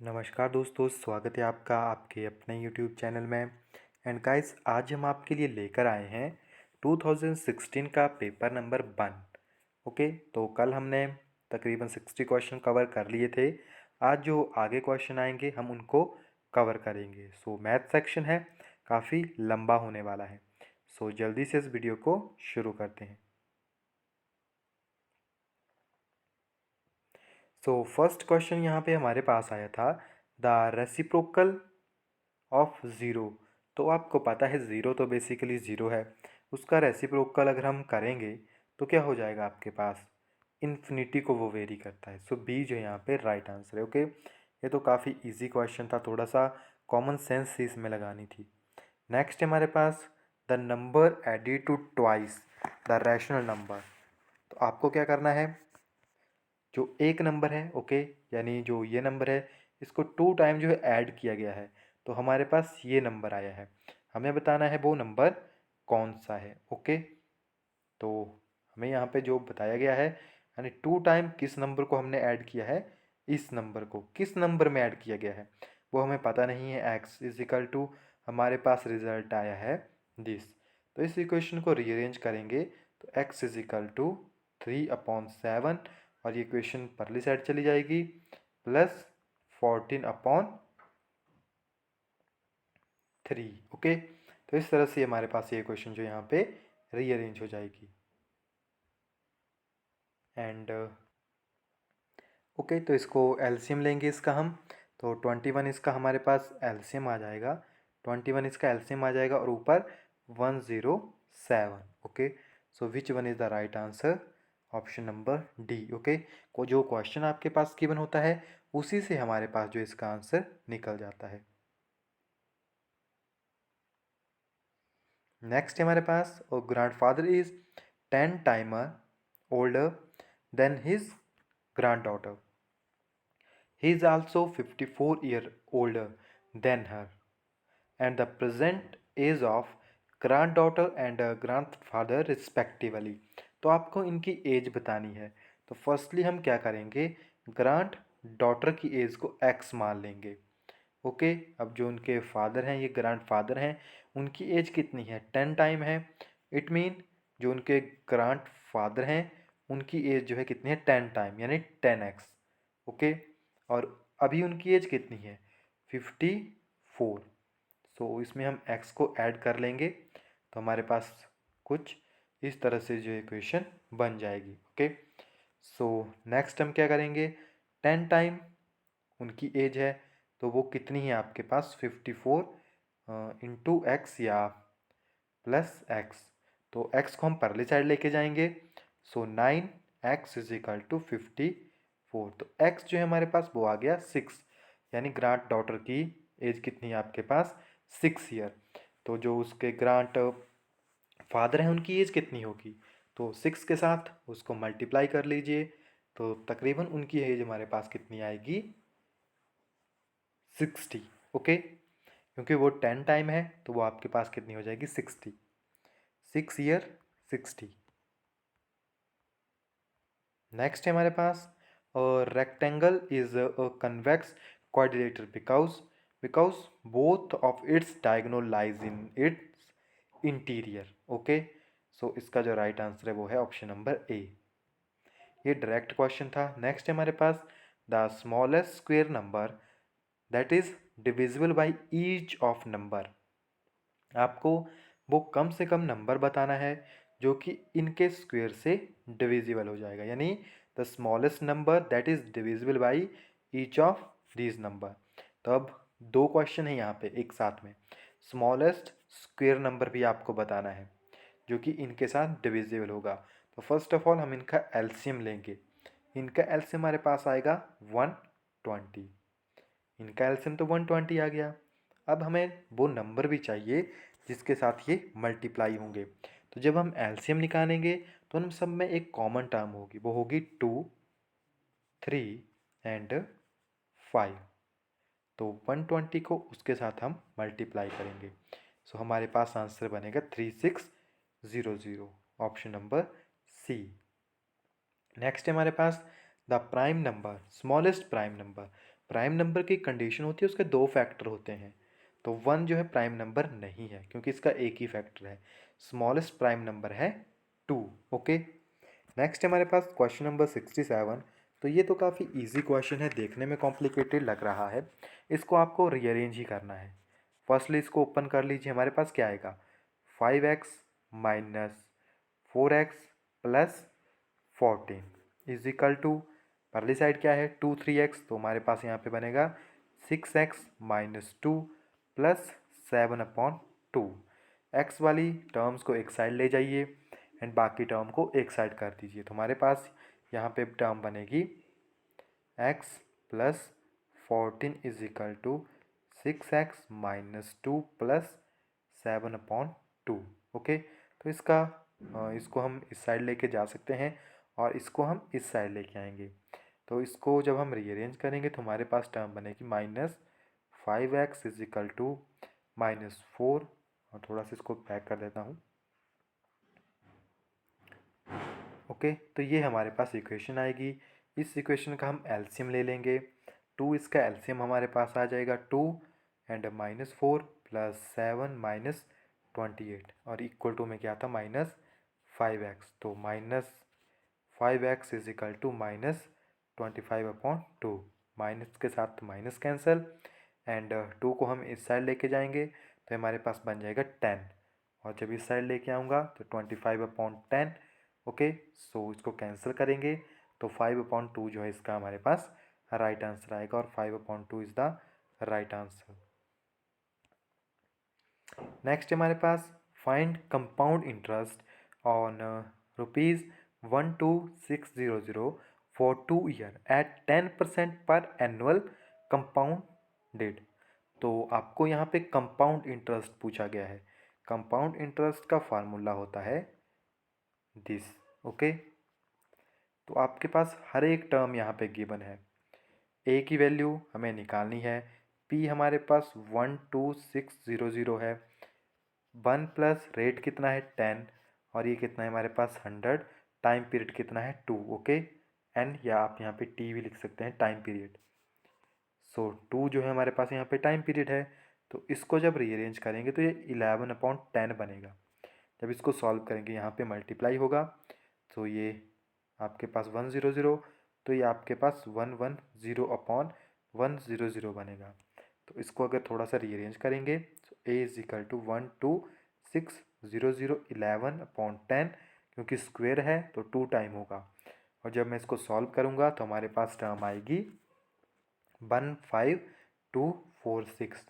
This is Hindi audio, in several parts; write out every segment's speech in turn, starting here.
नमस्कार दोस्तों, स्वागत है आपका आपके अपने यूट्यूब चैनल में। एंड गाइस, आज हम आपके लिए लेकर आए हैं 2016 का पेपर नंबर 1। ओके, तो कल हमने तकरीबन 60 क्वेश्चन कवर कर लिए थे। आज जो आगे क्वेश्चन आएंगे हम उनको कवर करेंगे। सो मैथ सेक्शन है, काफ़ी लंबा होने वाला है। सो जल्दी से इस वीडियो को शुरू करते हैं। सो फर्स्ट क्वेश्चन यहाँ पे हमारे पास आया था, द रेसिप्रोकल ऑफ ज़ीरो। तो आपको पता है ज़ीरो तो बेसिकली ज़ीरो है, उसका रेसिप्रोकल अगर हम करेंगे तो क्या हो जाएगा आपके पास, इन्फिनिटी को वो वेरी करता है। सो बी जो यहाँ पे राइट आंसर है। ओके, ये तो काफ़ी इजी क्वेश्चन था, थोड़ा सा कॉमन सेंस ही इसमें लगानी थी। नेक्स्ट है हमारे पास, the number added to twice the rational number. तो आपको क्या करना है, जो एक नंबर है, ओके, यानी जो ये नंबर है इसको 2 टाइम जो है ऐड किया गया है, तो हमारे पास ये नंबर आया है। हमें बताना है वो नंबर कौन सा है। ओके, तो हमें यहाँ पे जो बताया गया है, यानी 2 टाइम किस नंबर को हमने ऐड किया है, इस नंबर को किस नंबर में ऐड किया गया है वो हमें पता नहीं है। एक्स इज इक्वल टू, हमारे पास रिजल्ट आया है दिस। तो इस इक्वेशन को रीअरेंज करेंगे तो एक्स इज इक्वल टू 3/7, और ये इक्वेशन परली साइड चली जाएगी, प्लस 14/3। ओके, तो इस तरह से हमारे पास ये इक्वेशन जो यहाँ पे रीअरेंज हो जाएगी। एंड ओके, तो इसको एलसीएम लेंगे इसका हम, तो 21 इसका हमारे पास एलसीएम आ जाएगा, 21 इसका एलसीएम आ जाएगा और ऊपर 107। Okay, so which one is the right answer, option number D. Okay, को जो क्वेश्चन आपके पास गिवन होता है उसी से हमारे पास जो इसका आंसर निकल जाता है। नेक्स्ट हमारे पास, और grandfather is 10 timer older than his grand daughter. He is also 54 years older than her, and the present age of granddaughter and grandfather respectively। तो आपको इनकी एज बतानी है। तो फर्स्टली हम क्या करेंगे, ग्रांड डॉटर की एज को एक्स मान लेंगे। ओके, अब जो उनके फादर हैं, ये ग्रैंड फादर हैं, उनकी एज कितनी है, 10 टाइम है। इट मीन जो उनके ग्रैंड फादर हैं उनकी एज जो है कितनी है, 10 टाइम, यानी 10x। ओके, और अभी उनकी एज कितनी है, 54। सो इसमें हम x को ऐड कर लेंगे तो हमारे पास कुछ इस तरह से जो इक्वेशन बन जाएगी। ओके, सो नेक्स्ट हम क्या करेंगे, 10 टाइम उनकी एज है, तो वो कितनी है आपके पास, 54 इंटू एक्स या प्लस एक्स। तो एक्स को हम परली साइड लेके जाएंगे, सो 9x इज इक्वल टू 54। तो एक्स जो है हमारे पास वो आ गया 6, यानी ग्रांड डॉटर की एज कितनी है आपके पास, 6 ईयर। तो जो उसके ग्रांड फादर हैं उनकी एज कितनी होगी, तो 6 के साथ उसको मल्टीप्लाई कर लीजिए, तो तकरीबन उनकी एज हमारे पास कितनी आएगी, 60। ओके, क्योंकि वो 10 टाइम है तो वो आपके पास कितनी हो जाएगी, 60, 6 ईयर 60। नेक्स्ट है हमारे पास, rectangle is a convex quadrilateral because both of its diagonal lies in its interior. Okay, so इसका जो राइट आंसर है वो है ऑप्शन नंबर ए। ये डायरेक्ट क्वेश्चन था। नेक्स्ट है हमारे पास, the smallest square number that is divisible by each of number. आपको वो कम से कम नंबर बताना है जो कि इनके स्क्वायर से डिविजिबल हो जाएगा, यानी the smallest number that is divisible by each of these number. तो अब दो क्वेश्चन है यहाँ पे एक साथ में, स्मॉलेस्ट स्क्वायर नंबर भी आपको बताना है जो कि इनके साथ डिविजिबल होगा। तो फर्स्ट ऑफ ऑल हम इनका एलसीएम लेंगे, इनका एलसीएम हमारे पास आएगा 120, इनका एलसीएम तो 120 आ गया। अब हमें वो नंबर भी चाहिए जिसके साथ ये मल्टीप्लाई होंगे। तो जब हम एलसीएम निकालेंगे तो उन सब में एक कॉमन टर्म होगी, वो होगी 2, 3 एंड 5। तो 120 को उसके साथ हम मल्टीप्लाई करेंगे, सो हमारे पास आंसर बनेगा 3600, ऑप्शन नंबर सी। नेक्स्ट है हमारे पास, the prime number, smallest prime number. Prime number की कंडीशन होती है उसके दो फैक्टर होते हैं, तो वन जो है प्राइम नंबर नहीं है क्योंकि इसका एक ही फैक्टर है। स्मॉलेस्ट प्राइम नंबर है टू। ओके, नेक्स्ट हमारे पास क्वेश्चन नंबर 67। तो ये तो काफ़ी इजी क्वेश्चन है, देखने में कॉम्प्लिकेटेड लग रहा है, इसको आपको रीअरेंज ही करना है। फर्स्टली इसको ओपन कर लीजिए, हमारे पास क्या आएगा 5x minus 4x plus 14 is equal to, पहली साइड क्या है 2 3x, तो हमारे पास यहाँ पे बनेगा 6x माइनस 2 प्लस 7/2। एक्स वाली टर्म्स को एक साइड ले जाइए एंड बाकी टर्म को एक साइड कर दीजिए, तो हमारे पास यहाँ पे टर्म बनेगी x plus 14 is equal to 6x minus 2 plus 7/2। Okay, तो इसको हम इस साइड लेके जा सकते हैं और इसको हम इस साइड लेके आएंगे। तो इसको जब हम रीअरेंज करेंगे तो हमारे पास टर्म बनेगी -5x इज इक्वल टू -4, और थोड़ा सा इसको पैक कर देता हूँ। ओके, तो ये हमारे पास इक्वेशन आएगी। इस इक्वेशन का हम एलसीएम ले लेंगे, टू इसका एलसीएम हमारे पास आ जाएगा 2 एंड -4 प्लस 7 माइनस 28, और इक्वल टू में क्या था -5x, तो -5x is equal to -25/2, minus के साथ माइनस कैंसिल एंड 2 को हम इस साइड लेके जाएंगे तो हमारे पास बन जाएगा 10, और जब इस साइड लेके आऊँगा तो 25/10। ओके, सो इसको कैंसिल करेंगे तो 5/2 जो है इसका हमारे पास राइट आंसर आएगा, और 5/2 is the right answer. Next हमारे पास find compound interest on ₹12600 for 2 year at 10% पर एनुअल कंपाउंडेड। तो आपको यहाँ पे कंपाउंड इंटरेस्ट पूछा गया है। कंपाउंड इंटरेस्ट का फार्मूला होता है दिस। ओके, तो आपके पास हर एक टर्म यहाँ पे गिवन है, ए की वैल्यू हमें निकालनी है, पी हमारे पास 12600 है, 1 प्लस रेट कितना है 10, और ये कितना है हमारे पास 100, टाइम पीरियड कितना है 2। ओके, एंड या आप यहाँ पे टी भी लिख सकते हैं टाइम पीरियड। सो 2 जो है हमारे पास यहाँ पे टाइम पीरियड है, तो इसको जब रीअरेंज करेंगे तो ये 11/10 बनेगा। जब इसको सॉल्व करेंगे यहाँ पे मल्टीप्लाई होगा, तो ये आपके पास 100, तो ये आपके पास 110/100 बनेगा। तो इसको अगर थोड़ा सा रीअरेंज करेंगे तो a इज इक्वल टू 12600 11/10, क्योंकि स्क्वायर है तो 2 टाइम होगा, और जब मैं इसको सॉल्व करूँगा तो हमारे पास टर्म आएगी 15246।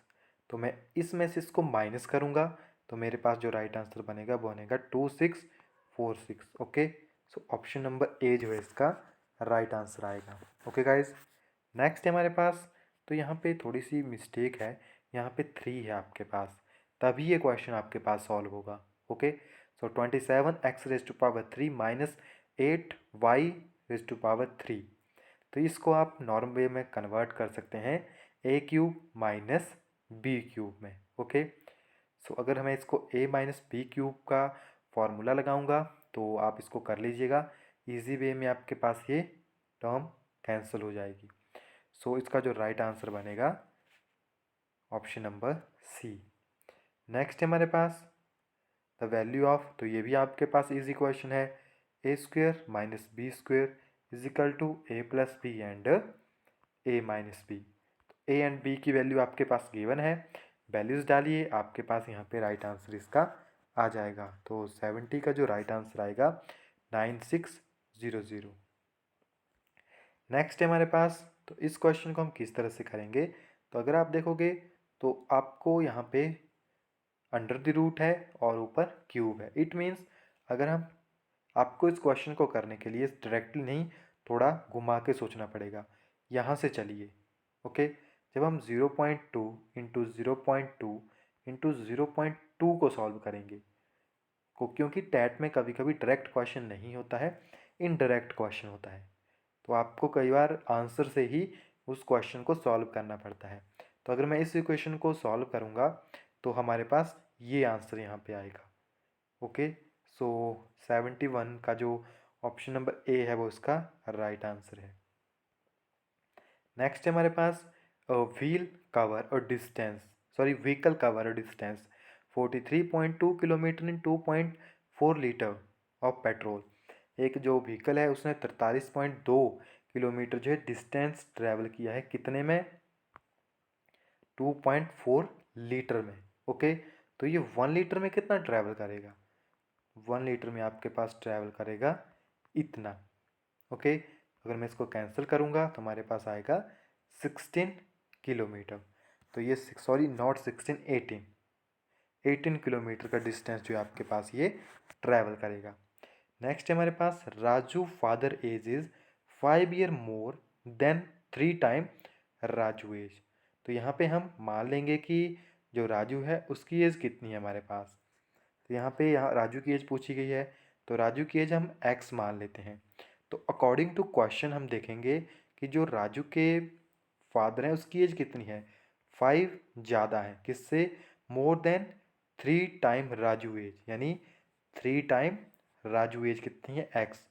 तो मैं इसमें से इसको माइनस करूँगा तो मेरे पास जो राइट आंसर बनेगा वो बनेगा 2646। Okay, so option number A जो है इसका राइट आंसर आएगा। ओके गाइज, नेक्स्ट है हमारे पास, तो यहाँ पे थोड़ी सी मिस्टेक है, यहाँ पे 3 है आपके पास, तभी ये क्वेश्चन आपके पास सॉल्व होगा। ओके, सो 27x³ माइनस 8y³, तो इसको आप नॉर्मल वे में कन्वर्ट कर सकते हैं a³ माइनस b³ में। ओके, सो अगर मैं इसको a माइनस b³ का फॉर्मूला लगाऊंगा तो आप इसको कर लीजिएगा, इजी वे में आपके पास ये टर्म कैंसिल हो जाएगी। सो इसका जो राइट आंसर बनेगा ऑप्शन नंबर सी। नेक्स्ट है हमारे पास द वैल्यू ऑफ, तो ये भी आपके पास इजी क्वेश्चन है, a² minus b² is equal to a plus B and a minus B. A and B की वैल्यू आपके पास गिवन है, वैल्यूज़ डालिए, आपके पास यहाँ पे राइट आंसर इसका आ जाएगा। तो 70 का जो राइट आंसर आएगा 9600। नेक्स्ट है हमारे पास, तो इस क्वेश्चन को हम किस तरह से करेंगे, तो अगर आप देखोगे तो आपको यहाँ पे अंडर द रूट है और ऊपर क्यूब है। इट मीन्स अगर हम आपको इस क्वेश्चन को करने के लिए डायरेक्टली नहीं, थोड़ा घुमा के सोचना पड़ेगा। यहाँ से चलिए। ओके, जब हम 0.2 इंटू 0.2 इंटू 0.2 को सॉल्व करेंगे क्योंकि टैट में कभी कभी डायरेक्ट क्वेश्चन नहीं होता है, इनडायरेक्ट क्वेश्चन होता है, तो आपको कई बार आंसर से ही उस क्वेश्चन को सॉल्व करना पड़ता है। तो अगर मैं इस इक्वेशन को सॉल्व करूँगा तो हमारे पास ये आंसर यहाँ पे आएगा। ओके, सो 71 का जो ऑप्शन नंबर ए है वो इसका राइट आंसर है। नेक्स्ट है हमारे पास व्हील कवर और डिस्टेंस, सॉरी व्हीकल कवर और distance 43.2 kilometre in 2.4 litre of petrol. एक जो व्हीकल है उसने 43.2 किलोमीटर जो है डिस्टेंस ट्रैवल किया है, कितने में? 2.4 लीटर में। ओके, तो ये 1 लीटर में कितना ट्रैवल करेगा? 1 लीटर में आपके पास ट्रैवल करेगा इतना। ओके, अगर मैं इसको कैंसिल करूँगा तो हमारे पास आएगा 16 किलोमीटर। तो ये सॉरी नॉट 16, 18 किलोमीटर का डिस्टेंस जो है आपके पास ये ट्रैवल करेगा। नेक्स्ट है हमारे पास Raju father age is 5 year more than 3 time Raju age. तो यहाँ पे हम मान लेंगे कि जो राजू है उसकी एज कितनी है हमारे पास। तो यहाँ राजू की एज पूछी गई है, तो राजू की एज हम एक्स मान लेते हैं। तो अकॉर्डिंग टू क्वेश्चन हम देखेंगे कि जो राजू के फादर हैं उसकी एज कितनी है, 5 ज़्यादा है किससे? More than 3 time Raju age, यानी 3 टाइम राजू एज कितनी है? एक्स।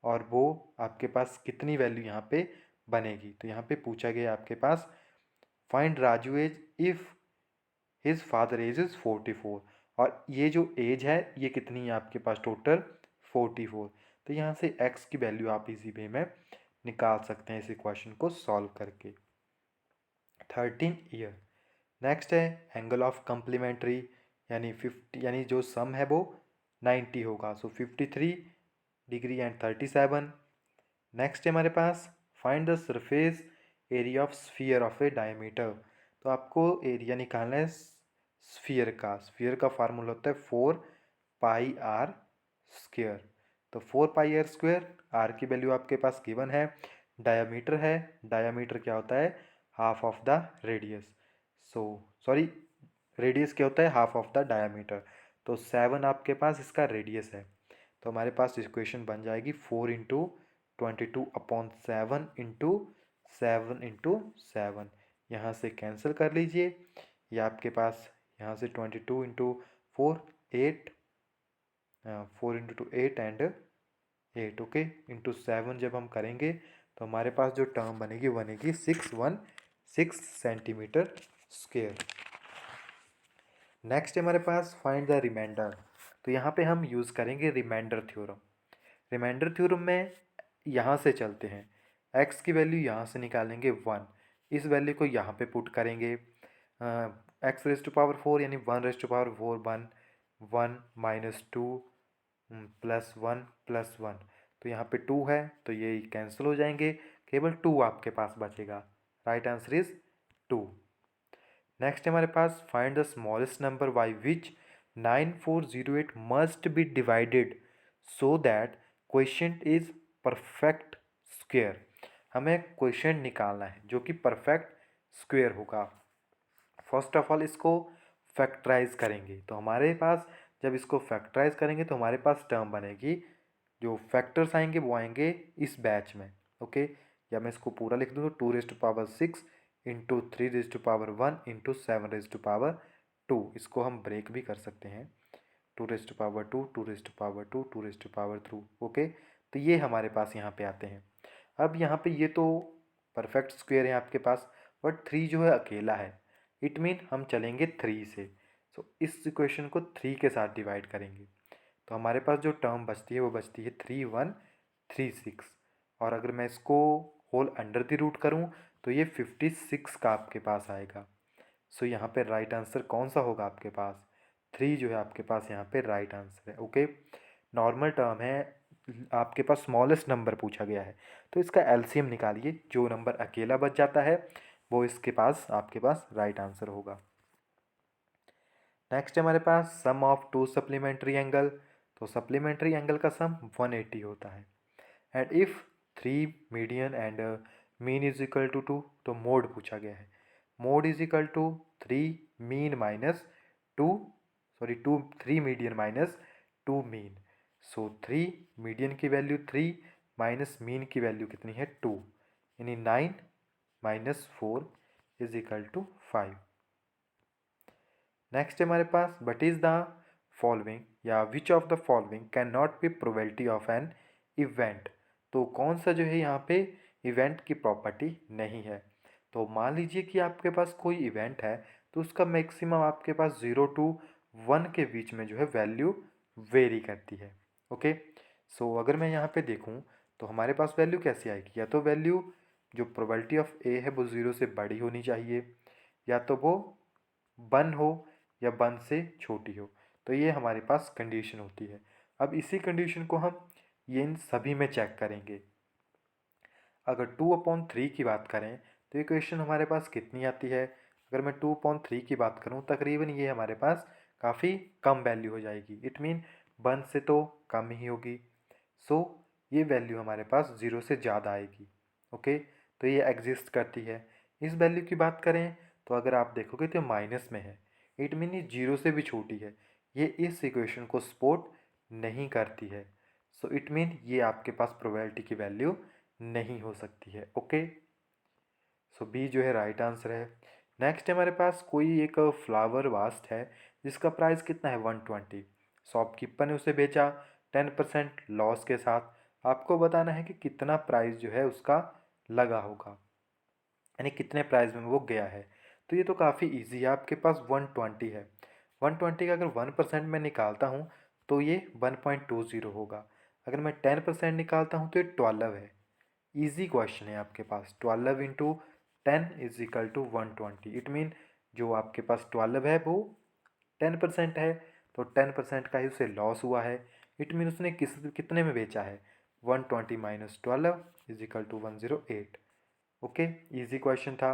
और वो आपके पास कितनी वैल्यू यहाँ पे बनेगी? तो यहाँ पे पूछा गया आपके पास find Raju age if his father age is 44, और ये जो एज है ये कितनी है आपके पास? टोटल 44। तो यहाँ से x की वैल्यू आप इसी वे में निकाल सकते हैं इस इक्वेशन को सॉल्व करके। 13 ईयर। नेक्स्ट है एंगल ऑफ कम्प्लीमेंट्री, यानी 50, यानी जो सम है वो 90 होगा, सो 53 डिग्री एंड 37। नेक्स्ट है हमारे पास find the surface area of sphere of a diameter. तो आपको एरिया निकालना है स्फीयर का फार्मूला होता है 4πr²। तो 4πr², आर की वैल्यू आपके पास गिवन है, डायमीटर है, डायमीटर क्या होता है? Half of the radius. So sorry, radius क्या होता है? Half of the diameter. तो 7 आपके पास इसका रेडियस है। तो हमारे पास इक्वेशन बन जाएगी 4×22/7 इंटू 7×7। यहाँ से कैंसिल कर लीजिए, ये आपके पास यहाँ से 22×4 8, 4×2 8 एंड 8, ओके, इंटू 7 जब हम करेंगे तो हमारे पास जो टर्म बनेगी बनेगी 616 सेंटीमीटर स्क्वेयर। नेक्स्ट है हमारे पास फाइंड द रिमाइंडर। तो यहाँ पे हम यूज़ करेंगे रिमाइंडर थ्योरम। रिमाइंडर थ्योरम में यहाँ से चलते हैं, x की वैल्यू यहाँ से निकालेंगे 1, इस वैल्यू को यहाँ पे पुट करेंगे, x⁴ यानी 1⁴ 1, 1 -2 +1 +1। तो यहाँ पे 2 है तो ये कैंसिल हो जाएंगे, केवल 2 आपके पास बचेगा। Right answer is 2। नेक्स्ट हमारे पास find the smallest number by which 9408 must be divided so that question is perfect square. हमें क्वेश्चन निकालना है जो कि परफेक्ट स्क्वेयर होगा। फर्स्ट ऑफ ऑल इसको फैक्टराइज करेंगे, तो हमारे पास जब इसको फैक्टराइज करेंगे तो हमारे पास टर्म बनेगी, जो फैक्टर्स आएंगे वो आएंगे इस बैच में। ओके, या मैं इसको पूरा लिख दूँ तो 2⁶ इंटू 3⁴ 1 इंटू 7⁴2। इसको हम ब्रेक भी कर सकते हैं, 2⁴2 2⁴2 2⁴3। ओके, तो ये हमारे पास यहाँ पे आते हैं। अब यहाँ पे ये तो परफेक्ट स्क्वेयर है आपके पास, बट 3 जो है अकेला है, इट मीन हम चलेंगे 3 से। सो इस इक्वेशन को 3 के साथ डिवाइड करेंगे तो हमारे पास जो टर्म बचती है वो बचती है 3136। और अगर मैं इसको होल अंडर द रूट करूँ तो ये 56 का आपके पास आएगा। सो यहाँ पे राइट आंसर कौन सा होगा आपके पास? 3 जो है आपके पास यहाँ पे राइट आंसर है। ओके, नॉर्मल टर्म है, आपके पास स्मॉलेस्ट नंबर पूछा गया है तो इसका एलसीएम निकालिए, जो नंबर अकेला बच जाता है वो इसके पास आपके पास राइट आंसर होगा। नेक्स्ट हमारे पास सम ऑफ 2 सप्लीमेंट्री एंगल। तो सप्लीमेंट्री एंगल का सम 180 होता है। And if 3 median and mean is equal to 2, तो मोड पूछा गया है। Mode is equal to 3 mean minus 2, sorry 3 median minus 2 mean. So 3 median की वैल्यू 3 माइनस मीन की वैल्यू कितनी है 2, यानी 9 minus 4 is equal to 5। Next हमारे पास बट इज़ द फॉलोइंग या which of the following can not be probability of an event. तो कौन सा जो है यहाँ पे इवेंट की प्रॉपर्टी नहीं है। तो मान लीजिए कि आपके पास कोई इवेंट है, तो उसका मैक्सिमम आपके पास 0 टू 1 के बीच में जो है वैल्यू वेरी करती है। ओके, सो अगर मैं यहाँ पे देखूँ तो हमारे पास वैल्यू कैसी आएगी, या तो वैल्यू जो प्रोबेबिलिटी ऑफ ए है वो 0 से बड़ी होनी चाहिए, या तो वो 1 हो या 1 से छोटी हो। तो ये हमारे पास कंडीशन होती है। अब इसी कंडीशन को हम ये इन सभी में चेक करेंगे। अगर 2/3 की बात करें तो इक्वेशन हमारे पास कितनी आती है। अगर मैं 2/3 की बात करूं, तकरीबन ये हमारे पास काफ़ी कम वैल्यू हो जाएगी। इट मीन 1 से तो कम ही होगी। सो ये वैल्यू हमारे पास 0 से ज़्यादा आएगी। ओके, तो ये एग्जिस्ट करती है। इस वैल्यू की बात करें तो अगर आप देखोगे तो माइनस में है। इट मीन ये 0 से भी छोटी है। ये इस इक्वेशन को सपोर्ट नहीं करती है। सो इट मीन ये आपके पास प्रोबेबिलिटी की वैल्यू नहीं हो सकती है। ओके, सो बी जो है राइट आंसर है। नेक्स्ट हमारे पास कोई एक फ्लावर वास्ट है जिसका प्राइस कितना है 120। शॉपकीपर ने उसे बेचा 10% लॉस के साथ। आपको बताना है कि कितना प्राइस जो है उसका लगा होगा, यानी कितने प्राइस में वो गया है। तो ये तो काफ़ी इजी है, आपके पास 120 है। 120 का अगर 1% में निकालता हूँ तो ये 1.20 होगा। अगर मैं 10% निकालता हूँ तो ये 12 है। इजी क्वेश्चन है आपके पास। 12 into 10 is equal to 120। It mean जो आपके पास 12 है वो 10% है, तो 10% का ही उसे लॉस हुआ है। इट मीन उसने कितने में बेचा है, 120 minus 12 is equal to 108। Okay, easy question था।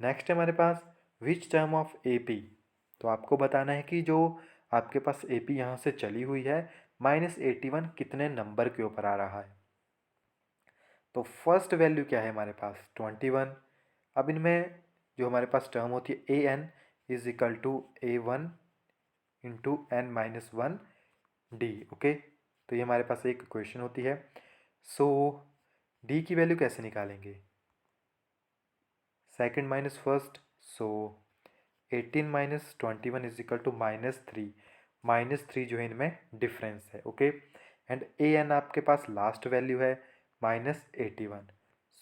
नेक्स्ट है हमारे पास which term of A P. तो आपको बताना है कि जो आपके पास ए पी यहाँ से चली हुई है -81 कितने नंबर के ऊपर आ रहा है। तो फर्स्ट वैल्यू क्या है हमारे पास 21। अब इनमें जो हमारे पास टर्म होती है A N is equal to A1 into n-1 D. Okay, तो ये हमारे पास एक क्वेश्चन होती है। सो डी की वैल्यू कैसे निकालेंगे, second minus first. So 18 minus 21 is equal to -3। -3 जो है इनमें डिफरेंस है। ओके, एंड ए एन आपके पास लास्ट वैल्यू है -81।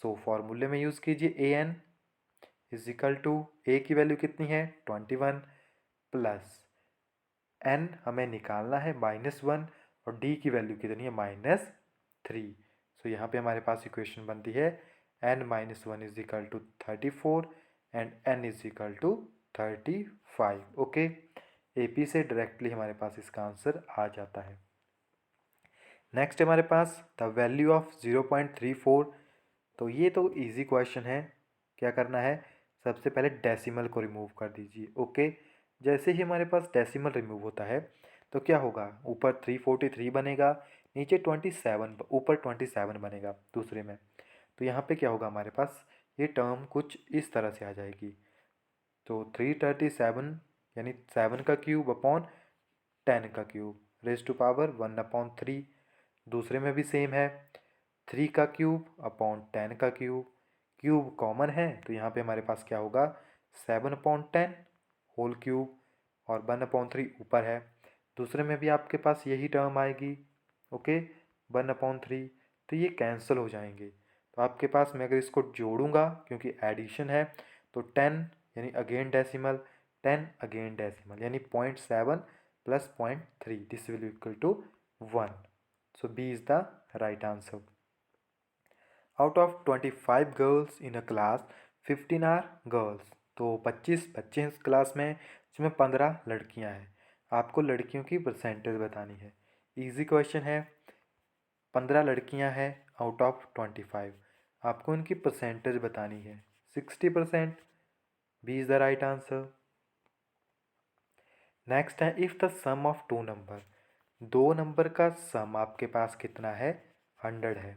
सो फॉर्मूले में यूज़ कीजिए ए एन इज इक्वल टू ए की वैल्यू कितनी है 21 प्लस एन हमें निकालना है -1 और डी की वैल्यू कितनी है -3। सो यहाँ पे हमारे पास इक्वेशन बनती है n-1 is equal to 34 and n is equal to 35। Okay, A P से डायरेक्टली हमारे पास इसका आंसर आ जाता है। नेक्स्ट हमारे पास द वैल्यू ऑफ 0.34। तो ये तो इजी क्वेश्चन है। क्या करना है, सबसे पहले डेसिमल को रिमूव कर दीजिए। ओके, जैसे ही हमारे पास डेसिमल रिमूव होता है तो क्या होगा, ऊपर 343 बनेगा, नीचे 27, ऊपर 27 बनेगा दूसरे में। तो यहाँ पे क्या होगा हमारे पास, ये टर्म कुछ इस तरह से आ जाएगी। तो 337 यानी 7 का क्यूब अपॉन 10 का क्यूब रेज टू पावर 1/3। दूसरे में भी सेम है, 3 का क्यूब अपॉन 10 का क्यूब। क्यूब कॉमन है तो यहाँ पे हमारे पास क्या होगा 7/10 होल क्यूब, और 1/3 ऊपर है। दूसरे में भी आपके पास यही टर्म आएगी। ओके, 1/3, तो ये कैंसिल हो जाएंगे। तो आपके पास मैं अगर इसको जोड़ूंगा, क्योंकि एडिशन है, तो 10 यानी अगेन डेसिमल, 10 अगेन डेसिमल, यानी 0.7 plus 0.3 this will equal to 1। So B is the right answer. Out of 25 girls in a class 15 are girls. तो 25 बच्चे हैं इस क्लास में, जिसमें 15 लड़कियां हैं। आपको लड़कियों की परसेंटेज बतानी है। इजी क्वेश्चन है। 15 लड़कियां हैं आउट ऑफ 25, आपको उनकी परसेंटेज बतानी है। 60%, B is the right answer. Next है if the sum of two number. दो नंबर का सम आपके पास कितना है 100 है,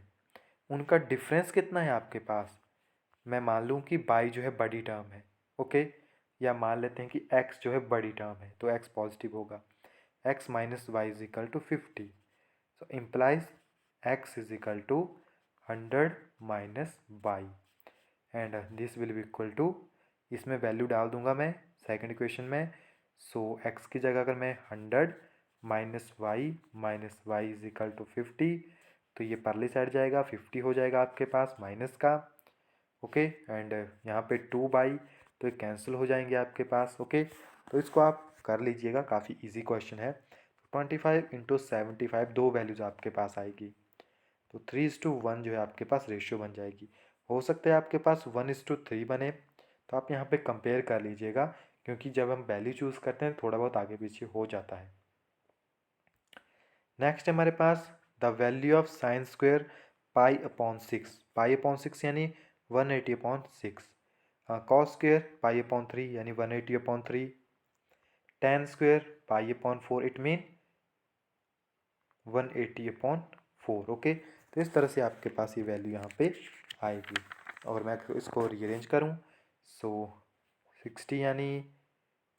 उनका डिफरेंस कितना है आपके पास। मैं मान लूँ कि बाई जो है बड़ी टर्म है। ओके, या मान लेते हैं कि एक्स जो है बड़ी टर्म है, तो एक्स पॉजिटिव होगा। X minus Y is equal to 50। So implies X is equal to 100 minus by, and this will be equal to, इसमें वैल्यू डाल दूंगा मैं सेकंड इक्वेशन में। सो एक्स की जगह अगर मैं 100 minus Y is equal to 50 तो ये परली साइड जाएगा, 50 हो जाएगा आपके पास माइनस का, ओके। एंड यहाँ पे 2/, तो ये कैंसिल हो जाएंगे आपके पास, ओके। तो इसको आप कर लीजिएगा, काफ़ी इजी क्वेश्चन है। 25 इंटू 75 दो वैल्यूज़ आपके पास आएगी, तो 3:1 जो है आपके पास रेशियो बन जाएगी। हो सकता है आपके पास 1:3 बने, तो आप यहाँ पे कंपेयर कर लीजिएगा, क्योंकि जब हम वैल्यू चूज़ करते हैं थोड़ा बहुत आगे पीछे हो जाता है। नेक्स्ट हमारे पास the value of sine square π/6, π/6 यानी 180/6, कॉस स्क्वेयर π/3 यानी 180/3, tan square π/4 it mean 180/4, okay. तो इस तरह से आपके पास ये वैल्यू यहाँ पे आएगी। और मैं इसको रीअरेंज करूँ, सो 60 यानी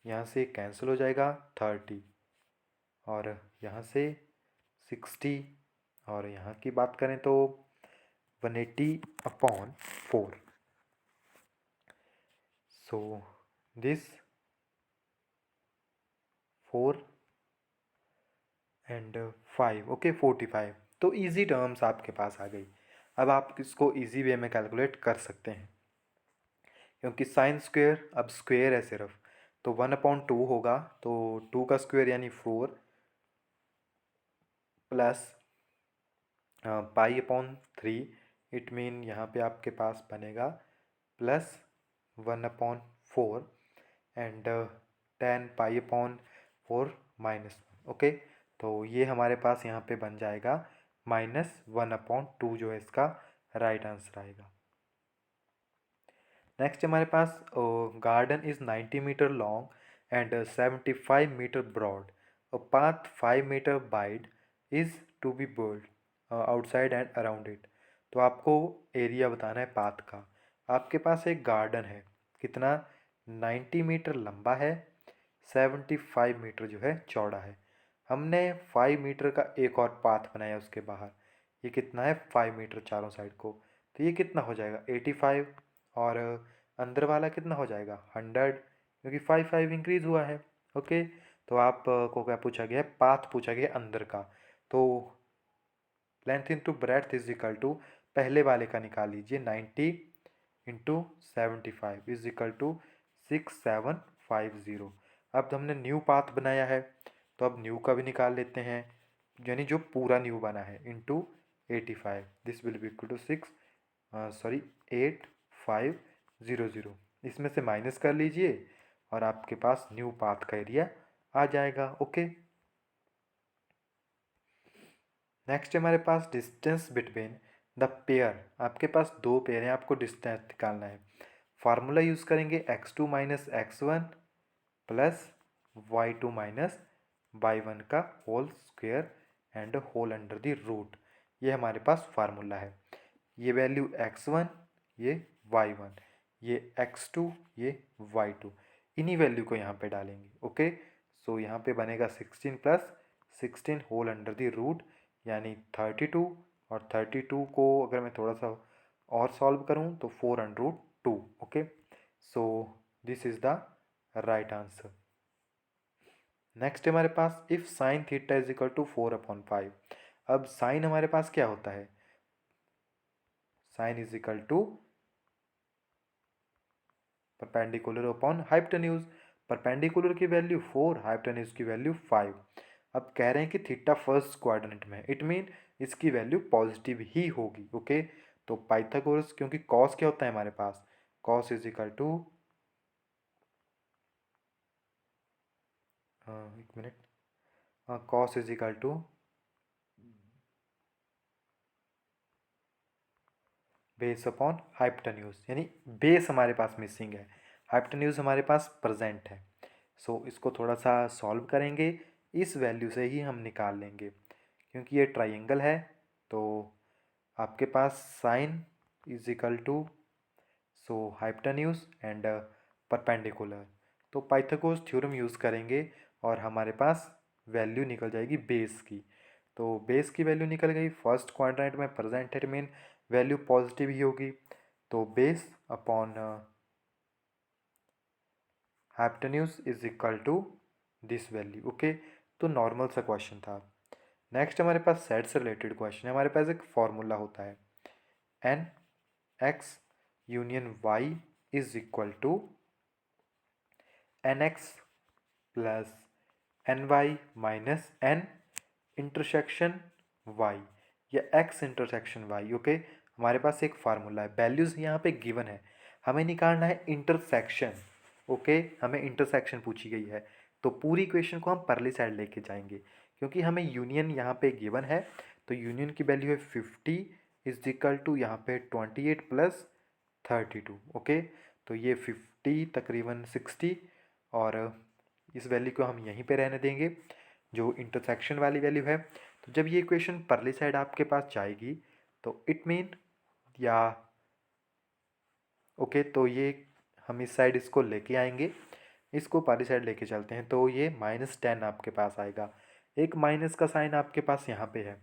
यहाँ से कैंसिल हो जाएगा 30, और यहाँ से 60, और यहाँ की बात करें तो 180/4, सो दिस 4 एंड 5, ओके 45। तो इजी टर्म्स आपके पास आ गई। अब आप इसको इजी वे में कैलकुलेट कर सकते हैं, क्योंकि साइन स्क्वेयर अब स्क्वेयर है सिर्फ, तो 1/2 होगा, तो 2 का स्क्वेयर यानी 4 प्लस π/3 इट मीन यहाँ पे आपके पास बनेगा प्लस 1/4 एंड 10 π/4 -1, ओके। तो ये हमारे पास यहाँ पे बन जाएगा -1/2 जो है इसका राइट आंसर आएगा। नेक्स्ट हमारे पास garden is 90 metre long and 75 metre broad, a path 5 metre wide is to be build outside and around it. तो आपको एरिया बताना है पाथ का। आपके पास एक गार्डन है, कितना 90 मीटर लंबा है, 75 मीटर जो है चौड़ा है। हमने 5 मीटर का एक और पाथ बनाया उसके बाहर, ये कितना है 5 मीटर चारों साइड को, तो ये कितना हो जाएगा 85, और अंदर वाला कितना हो जाएगा 100, क्योंकि 5 इंक्रीज हुआ है, ओके। तो आप को क्या पूछा गया है, पाथ पूछा गया अंदर का, तो length into breadth is equal to पहले वाले का निकाल लीजिए, 90 इंटू 75 इज इक्वल टू 6750। अब हमने न्यू पाथ बनाया है, तो अब न्यू का भी निकाल लेते हैं, यानी जो पूरा न्यू बना है into 85, this will be equal to 8500। इसमें से माइनस कर लीजिए और आपके पास न्यू पाथ का एरिया आ जाएगा, ओके। नेक्स्ट हमारे पास डिस्टेंस बिटवीन द पेयर, आपके पास दो पेयर हैं, आपको डिस्टेंस निकालना है। फार्मूला यूज़ करेंगे x2 minus x1 plus y2 minus y1 का whole square and whole under the root, ये हमारे पास फार्मूला है। ये वैल्यू x1, ये y1, ये x2, ये y2, इन्हीं वैल्यू को यहाँ पे डालेंगे, ओके। सो यहाँ पे बनेगा 16 plus 16 whole under the root यानी 32, और 32 को अगर मैं थोड़ा सा और सॉल्व करूँ तो 4√2, okay. So this is the right answer. Next हमारे पास if sine theta is equal to 4/5, अब साइन हमारे पास क्या होता है, sine is equal to perpendicular upon hypotenuse, perpendicular की वैल्यू 4, हाइपोटेन्यूज की वैल्यू 5। अब कह रहे हैं कि थीटा फर्स्ट क्वाड्रेंट में है, इट मीन इसकी वैल्यू पॉजिटिव ही होगी, ओके। तो पाइथागोरस, क्योंकि कॉस क्या होता है हमारे पास, कॉस इज इक्वल टू एक minute, cos is equal to base upon hypotenuse, यानी बेस हमारे पास मिसिंग है, हाइपोटेन्यूज हमारे पास प्रेजेंट है। सो इसको थोड़ा सा सॉल्व करेंगे, इस वैल्यू से ही हम निकाल लेंगे, क्योंकि ये ट्राइंगल है। तो आपके पास sine is equal to so hypotenuse and perpendicular, तो पाइथागोरस थ्योरम यूज़ करेंगे और हमारे पास वैल्यू निकल जाएगी बेस की। तो बेस की वैल्यू निकल गई, फर्स्ट क्वाड्रेंट में प्रेजेंट है, मीन वैल्यू पॉजिटिव ही होगी, तो base upon hypotenuse is equal to this value, okay. तो नॉर्मल सा क्वेश्चन था। नेक्स्ट हमारे पास सेट से रिलेटेड क्वेश्चन है। हमारे पास एक फॉर्मूला होता है N X union Y is equal to N X plus N Y minus N intersection Y या एक्स इंटरसेक्शन वाई। ओके, हमारे पास एक फार्मूला है, वैल्यूज़ यहाँ पे गिवन है, हमें निकालना है इंटरसेक्शन। ओके, हमें इंटरसेक्शन पूछी गई है, तो पूरी इक्वेशन को हम परली साइड लेके जाएंगे, क्योंकि हमें यूनियन यहाँ पे गिवन है। तो यूनियन की वैल्यू है 50 इज इक्वल टू यहाँ पे 28 प्लस 32। ओके, तो ये 50 तकरीबन 60, और इस वैल्यू को हम यहीं पे रहने देंगे जो इंटरसेक्शन वाली वैल्यू है। तो जब ये इक्वेशन परली साइड आपके पास जाएगी तो इट मीन या ओके, तो ये हम इस साइड इसको लेके आएंगे, इसको परली साइड लेके चलते हैं, तो ये -10 आपके पास आएगा। एक माइनस का साइन आपके पास यहाँ पे है,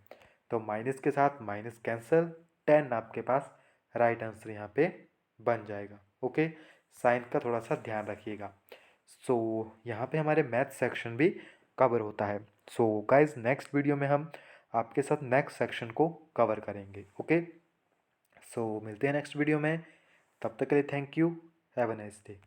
तो माइनस के साथ माइनस कैंसिल, 10 आपके पास राइट आंसर यहाँ पे बन जाएगा। ओके, साइन का थोड़ा सा ध्यान रखिएगा। सो यहाँ पे हमारे मैथ सेक्शन भी कवर होता है। सो गाइज नेक्स्ट वीडियो में हम आपके साथ नेक्स्ट सेक्शन को कवर करेंगे। ओके, सो मिलते हैं नेक्स्ट वीडियो में, तब तक के लिए thank you, have a nice day.